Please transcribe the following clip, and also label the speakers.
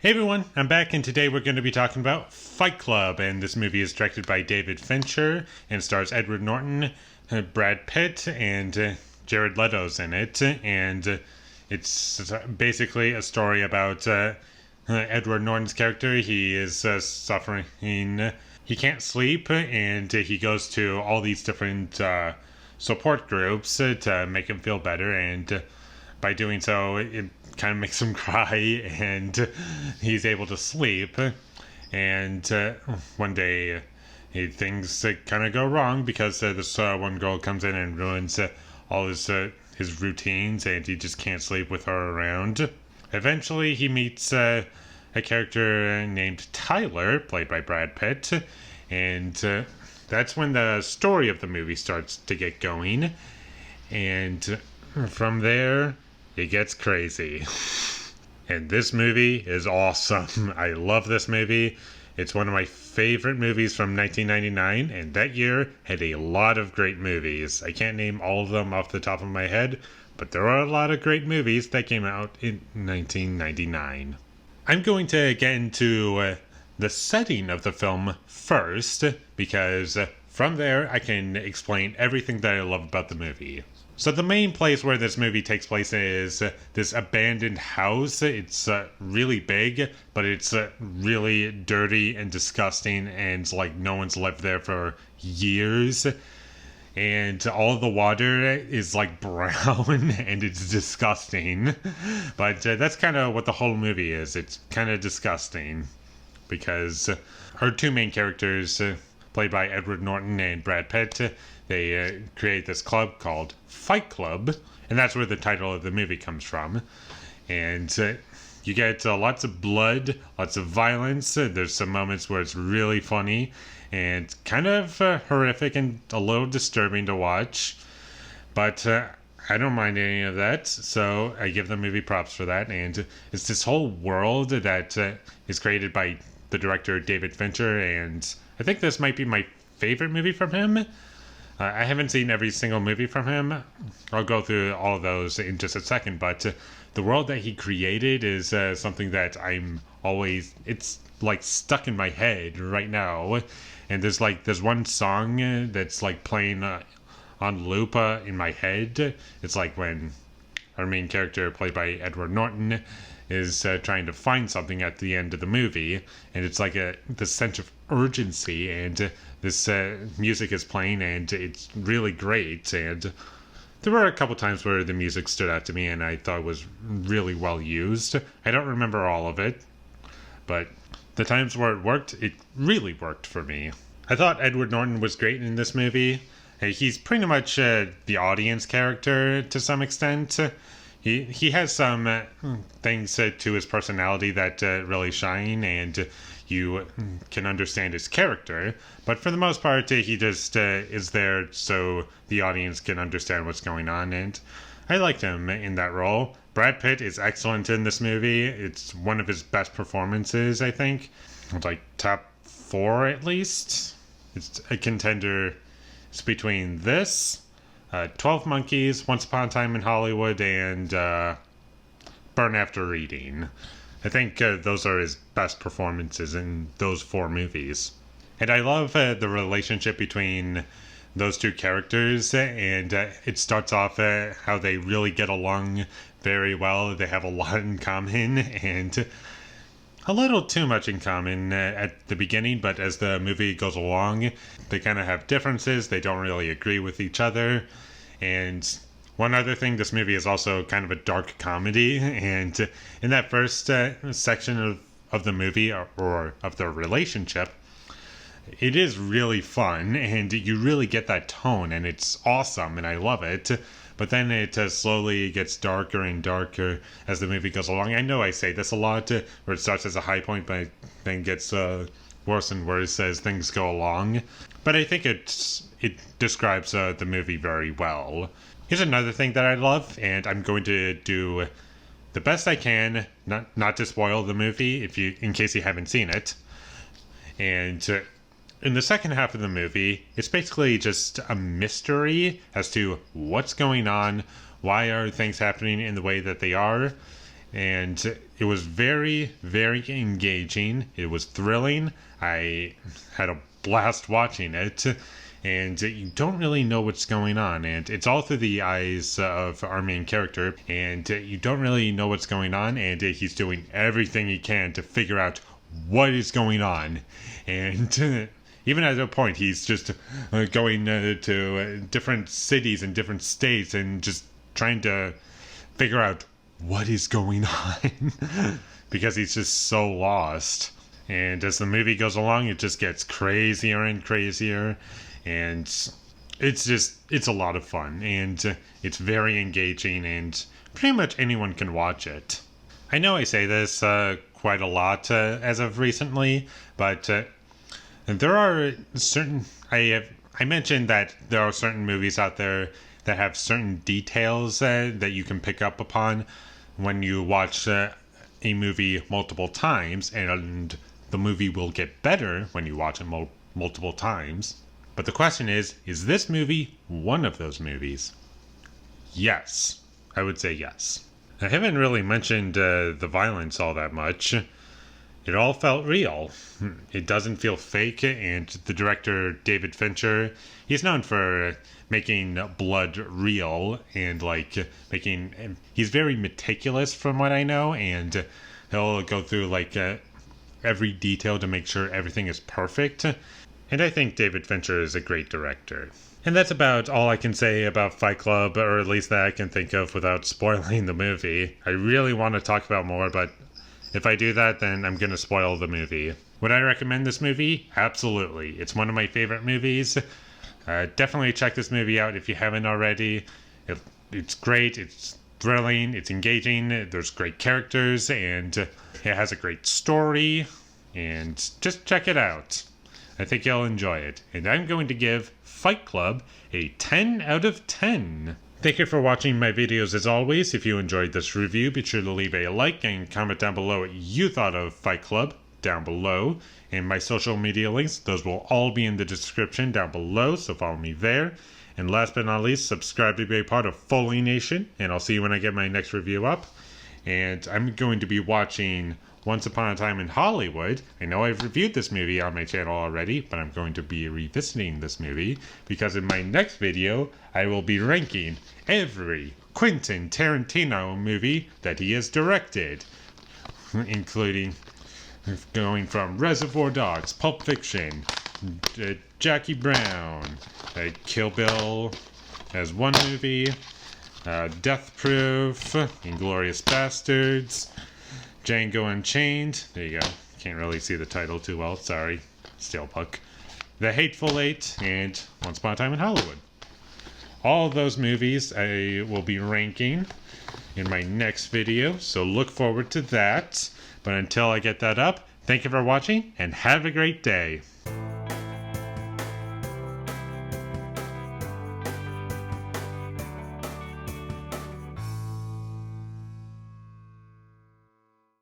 Speaker 1: Hey everyone, I'm back and today we're going to be talking about Fight Club, and this movie is directed by David Fincher and stars Edward Norton, Brad Pitt, and Jared Leto's in it, and it's basically a story about Edward Norton's character. He is suffering, he can't sleep, and he goes to all these different support groups to make him feel better, and by doing so, it kind of makes him cry, and he's able to sleep. And one day, things kind of go wrong because this one girl comes in and ruins all his routines, and he just can't sleep with her around. Eventually, he meets a character named Tyler, played by Brad Pitt, and that's when the story of the movie starts to get going. And from there, it gets crazy. And this movie is awesome. I love this movie. It's one of my favorite movies from 1999, and that year had a lot of great movies. I can't name all of them off the top of my head, but there are a lot of great movies that came out in 1999. I'm going to get into the setting of the film first, because from there I can explain everything that I love about the movie. So the main place where this movie takes place is this abandoned house. It's really big, but it's really dirty and disgusting, and like no one's lived there for years. And all the water is like brown and it's disgusting. But that's kind of what the whole movie is. It's kind of disgusting because our two main characters, played by Edward Norton and Brad Pitt, they create this club called Fight Club, and that's where the title of the movie comes from. And you get lots of blood, lots of violence. There's some moments where it's really funny and kind of horrific and a little disturbing to watch. But I don't mind any of that, so I give the movie props for that. And it's this whole world that is created by the director David Fincher, and I think this might be my favorite movie from him. I haven't seen every single movie from him. I'll go through all of those in just a second, but the world that he created is something that it's like stuck in my head right now. And there's one song that's like playing on loop in my head. It's like when our main character, played by Edward Norton, is trying to find something at the end of the movie, and it's like the sense of urgency, and this music is playing, and it's really great. And there were a couple times where the music stood out to me and I thought it was really well used. I don't remember all of it, but the times where it worked, it really worked for me. I thought Edward Norton was great in this movie. He's pretty much the audience character to some extent. He has some things to his personality that really shine, and you can understand his character. But for the most part, he just is there so the audience can understand what's going on, and I liked him in that role. Brad Pitt is excellent in this movie. It's one of his best performances, I think. It's like top 4 at least. It's a contender. It's between this, 12 Monkeys, Once Upon a Time in Hollywood, and Burn After Reading. I think those are his best performances in those 4 movies. And I love the relationship between those two characters, and it starts off how they really get along very well. They have a lot in common, and a little too much in common at the beginning, but as the movie goes along, they kind of have differences. They don't really agree with each other. And one other thing, this movie is also kind of a dark comedy, and in that first section of the movie, or of their relationship, it is really fun, and you really get that tone, and it's awesome, and I love it. But then it slowly gets darker and darker as the movie goes along. I know I say this a lot, where it starts as a high point, but then gets worse and worse as things go along. But I think it describes the movie very well. Here's another thing that I love, and I'm going to do the best I can not to spoil the movie in case you haven't seen it. And in the second half of the movie, it's basically just a mystery as to what's going on, why are things happening in the way that they are, and it was very, very engaging. It was thrilling. I had a blast watching it, and you don't really know what's going on, and it's all through the eyes of our main character, and you don't really know what's going on, and he's doing everything he can to figure out what is going on, and even at a point he's just going to different cities and different states and just trying to figure out what is going on because he's just so lost. And as the movie goes along, it just gets crazier and crazier, and it's a lot of fun, and it's very engaging, and pretty much anyone can watch it. I know I say this quite a lot as of recently, but there are certain I mentioned that there are certain movies out there that have certain details that you can pick up upon when you watch a movie multiple times, and the movie will get better when you watch it multiple times. But the question is this movie one of those movies? Yes. I would say yes. I haven't really mentioned the violence all that much. It all felt real. It doesn't feel fake, and the director, David Fincher, he's known for making blood real, and he's very meticulous from what I know, and he'll go through every detail to make sure everything is perfect. And I think David Fincher is a great director. And that's about all I can say about Fight Club, or at least that I can think of without spoiling the movie. I really want to talk about more, but if I do that, then I'm going to spoil the movie. Would I recommend this movie? Absolutely. It's one of my favorite movies. Definitely check this movie out if you haven't already. It's great. It's thrilling. It's engaging. There's great characters, and it has a great story. And just check it out. I think you'll enjoy it. And I'm going to give Fight Club a 10 out of 10. Thank you for watching my videos as always. If you enjoyed this review, be sure to leave a like and comment down below what you thought of Fight Club down below. And my social media links, those will all be in the description down below, so follow me there. And last but not least, subscribe to be a part of Foley Nation, and I'll see you when I get my next review up. And I'm going to be watching Once Upon a Time in Hollywood. I know I've reviewed this movie on my channel already, but I'm going to be revisiting this movie because in my next video, I will be ranking every Quentin Tarantino movie that he has directed, including going from Reservoir Dogs, Pulp Fiction, Jackie Brown, Kill Bill as one movie, Death Proof, Inglourious Bastards, Django Unchained. There you go. Can't really see the title too well. Sorry. Steelbook. The Hateful Eight, and Once Upon a Time in Hollywood. All those movies I will be ranking in my next video, so look forward to that. But until I get that up, thank you for watching, and have a great day.